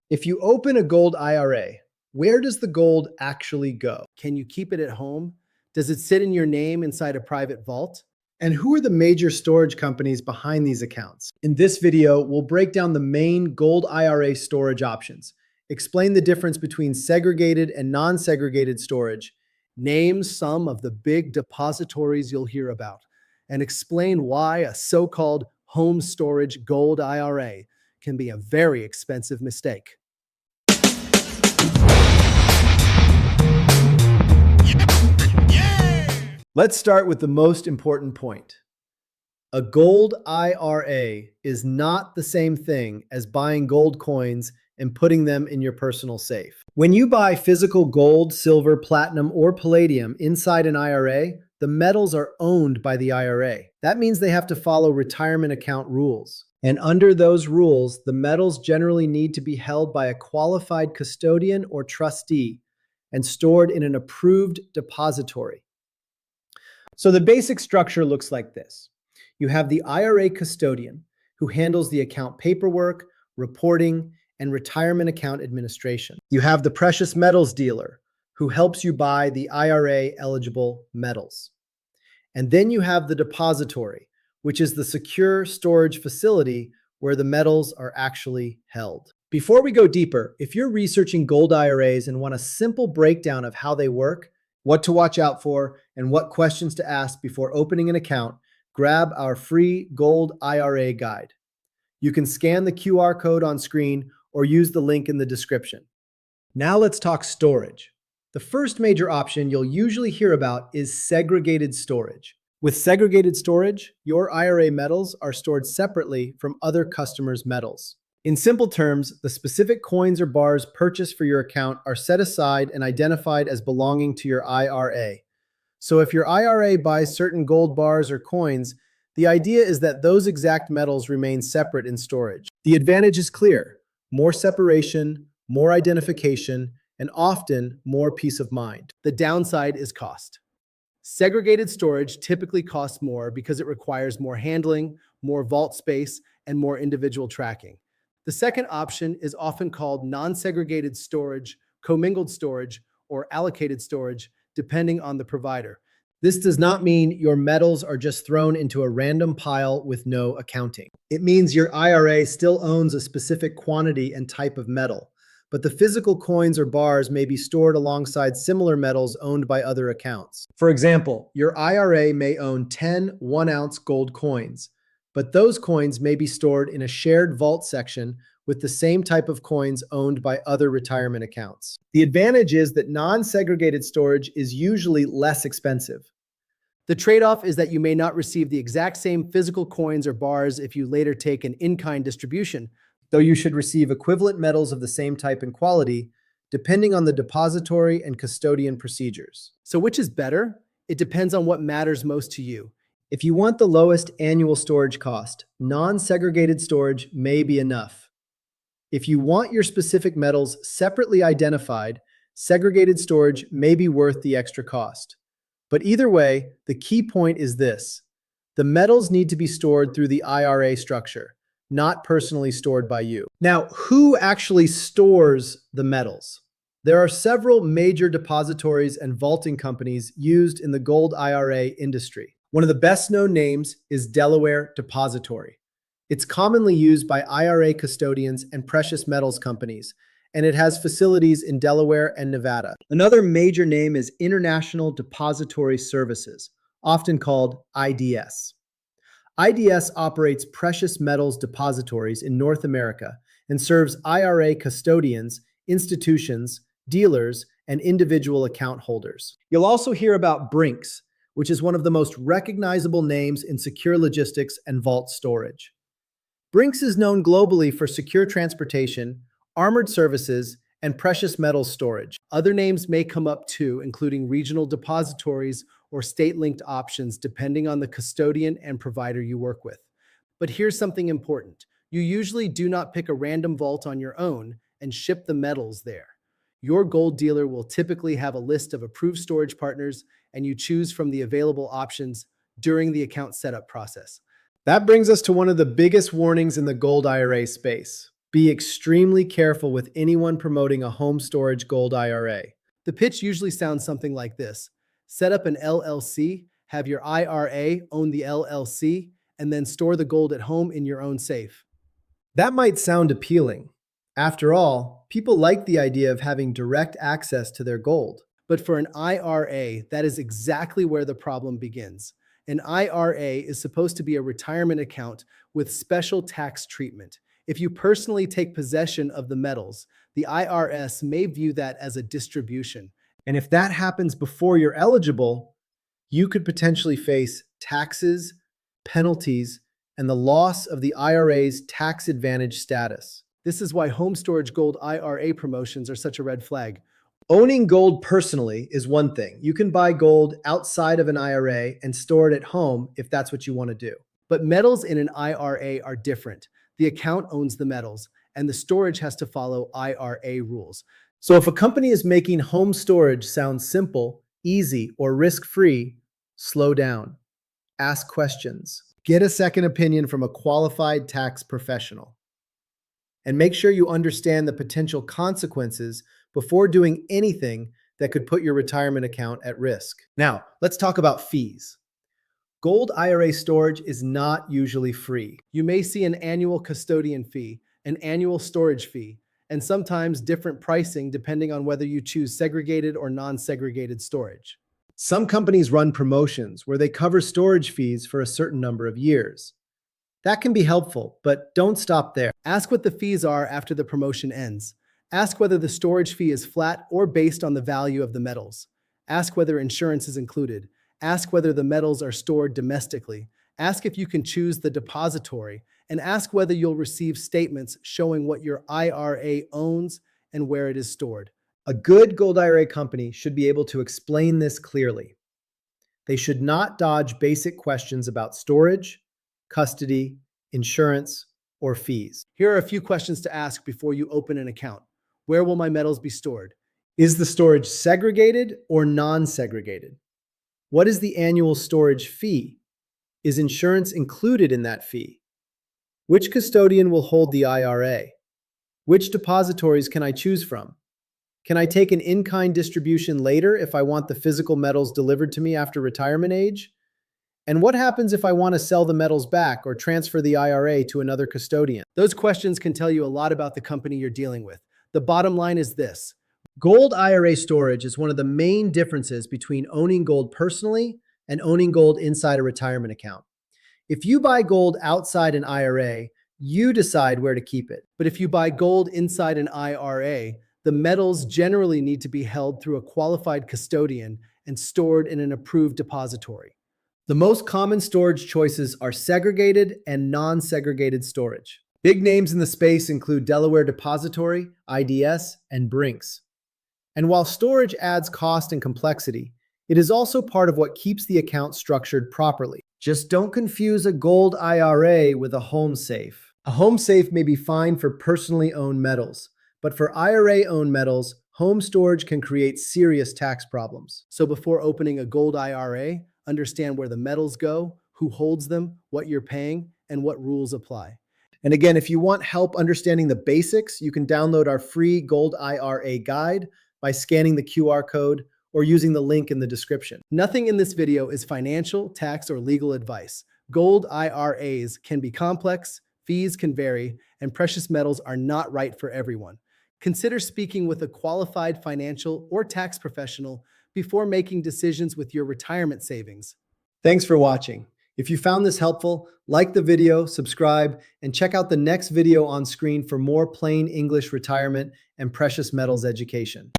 If you open a Gold IRA, where does the gold actually go? Can you keep it at home? Does it sit in your name inside a private vault? And who are the major storage companies behind these accounts? In this video, we'll break down the main Gold IRA storage options, explain the difference between segregated and non-segregated storage, name some of the big depositories you'll hear about, and explain why a so-called home storage Gold IRA can be a very expensive mistake. Let's start with the most important point. A Gold IRA is not the same thing as buying gold coins and putting them in your personal safe. When you buy physical gold, silver, platinum, or palladium inside an IRA, the metals are owned by the IRA. That means they have to follow retirement account rules. And under those rules, the metals generally need to be held by a qualified custodian or trustee and stored in an approved depository. So the basic structure looks like this. You have the IRA custodian, who handles the account paperwork, reporting, and retirement account administration. You have the precious metals dealer, who helps you buy the IRA-eligible metals. And then you have the depository, which is the secure storage facility where the metals are actually held. Before we go deeper, if you're researching gold IRAs and want a simple breakdown of how they work, what to watch out for, and what questions to ask before opening an account, grab our free Gold IRA guide. You can scan the QR code on screen or use the link in the description. Now let's talk storage. The first major option you'll usually hear about is segregated storage. With segregated storage, your IRA metals are stored separately from other customers' metals. In simple terms, the specific coins or bars purchased for your account are set aside and identified as belonging to your IRA. So if your IRA buys certain gold bars or coins, the idea is that those exact metals remain separate in storage. The advantage is clear: more separation, more identification, and often more peace of mind. The downside is cost. Segregated storage typically costs more because it requires more handling, more vault space, and more individual tracking. The second option is often called non-segregated storage, commingled storage, or allocated storage, depending on the provider. This does not mean your metals are just thrown into a random pile with no accounting. It means your IRA still owns a specific quantity and type of metal, but the physical coins or bars may be stored alongside similar metals owned by other accounts. For example, your IRA may own 10 1-ounce gold coins, but those coins may be stored in a shared vault section with the same type of coins owned by other retirement accounts. The advantage is that non-segregated storage is usually less expensive. The trade-off is that you may not receive the exact same physical coins or bars if you later take an in-kind distribution, though you should receive equivalent metals of the same type and quality, depending on the depository and custodian procedures. So which is better? It depends on what matters most to you. If you want the lowest annual storage cost, non-segregated storage may be enough. If you want your specific metals separately identified, segregated storage may be worth the extra cost. But either way, the key point is this: the metals need to be stored through the IRA structure, not personally stored by you. Now, who actually stores the metals? There are several major depositories and vaulting companies used in the Gold IRA industry. One of the best-known names is Delaware Depository. It's commonly used by IRA custodians and precious metals companies, and it has facilities in Delaware and Nevada. Another major name is International Depository Services, often called IDS. IDS operates precious metals depositories in North America and serves IRA custodians, institutions, dealers, and individual account holders. You'll also hear about Brink's, which is one of the most recognizable names in secure logistics and vault storage. Brink's is known globally for secure transportation, armored services, and precious metals storage. Other names may come up too, including regional depositories or state-linked options, depending on the custodian and provider you work with. But here's something important. You usually do not pick a random vault on your own and ship the metals there. Your gold dealer will typically have a list of approved storage partners, and you choose from the available options during the account setup process. That brings us to one of the biggest warnings in the Gold IRA space. Be extremely careful with anyone promoting a home storage gold IRA. The pitch usually sounds something like this. Set up an LLC, have your IRA own the LLC, and then store the gold at home in your own safe. That might sound appealing. After all, people like the idea of having direct access to their gold. But for an IRA, that is exactly where the problem begins. An IRA is supposed to be a retirement account with special tax treatment. If you personally take possession of the metals, the IRS may view that as a distribution. And if that happens before you're eligible, you could potentially face taxes, penalties, and the loss of the IRA's tax advantage status. This is why home storage gold IRA promotions are such a red flag. Owning gold personally is one thing. You can buy gold outside of an IRA and store it at home if that's what you want to do. But metals in an IRA are different. The account owns the metals, and the storage has to follow IRA rules. So if a company is making home storage sound simple, easy, or risk-free, slow down. Ask questions. Get a second opinion from a qualified tax professional. And make sure you understand the potential consequences before doing anything that could put your retirement account at risk. Now, let's talk about fees. Gold IRA storage is not usually free. You may see an annual custodian fee, an annual storage fee, and sometimes different pricing depending on whether you choose segregated or non-segregated storage. Some companies run promotions where they cover storage fees for a certain number of years. That can be helpful, but don't stop there. Ask what the fees are after the promotion ends. Ask whether the storage fee is flat or based on the value of the metals. Ask whether insurance is included. Ask whether the metals are stored domestically. Ask if you can choose the depository, and ask whether you'll receive statements showing what your IRA owns and where it is stored. A good Gold IRA company should be able to explain this clearly. They should not dodge basic questions about storage, custody, insurance, or fees. Here are a few questions to ask before you open an account. Where will my metals be stored? Is the storage segregated or non-segregated? What is the annual storage fee? Is insurance included in that fee? Which custodian will hold the IRA? Which depositories can I choose from? Can I take an in-kind distribution later if I want the physical metals delivered to me after retirement age? And what happens if I want to sell the metals back or transfer the IRA to another custodian? Those questions can tell you a lot about the company you're dealing with. The bottom line is this. Gold IRA storage is one of the main differences between owning gold personally and owning gold inside a retirement account. If you buy gold outside an IRA, you decide where to keep it. But if you buy gold inside an IRA, the metals generally need to be held through a qualified custodian and stored in an approved depository. The most common storage choices are segregated and non-segregated storage. Big names in the space include Delaware Depository, IDS, and Brinks. And while storage adds cost and complexity, it is also part of what keeps the account structured properly. Just don't confuse a gold IRA with a home safe. A home safe may be fine for personally owned metals, but for IRA-owned metals, home storage can create serious tax problems. So before opening a gold IRA, understand where the metals go, who holds them, what you're paying, and what rules apply. And again, if you want help understanding the basics, you can download our free Gold IRA guide by scanning the QR code or using the link in the description. Nothing in this video is financial, tax, or legal advice. Gold IRAs can be complex, fees can vary, and precious metals are not right for everyone. Consider speaking with a qualified financial or tax professional before making decisions with your retirement savings. Thanks for watching. If you found this helpful, like the video, subscribe, and check out the next video on screen for more plain English retirement and precious metals education.